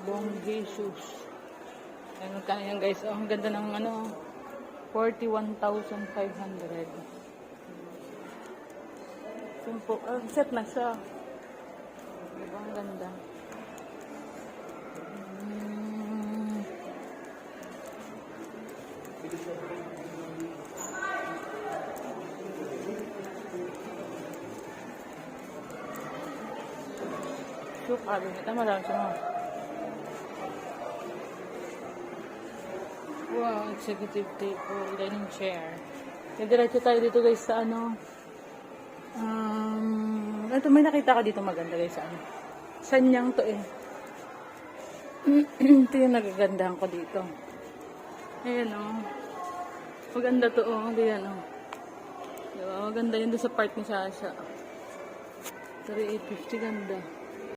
Bong Jesus. Ayan, magkano yan guys. Oh, ang ganda ng ano, 41,500. Simple. Set na siya. Diba, ang ganda. Shook, ito marami siya. Wow, executive table, dining chair. Diretso tayo dito guys sa ano. Ito may nakita ka dito maganda guys sa ano. Sanyang to eh. Ito yung nagagandahan ko dito. Ayan o. Maganda to o. Ayan o. Diba? Maganda yun doon sa part ni Sasha. 3,850 ganda.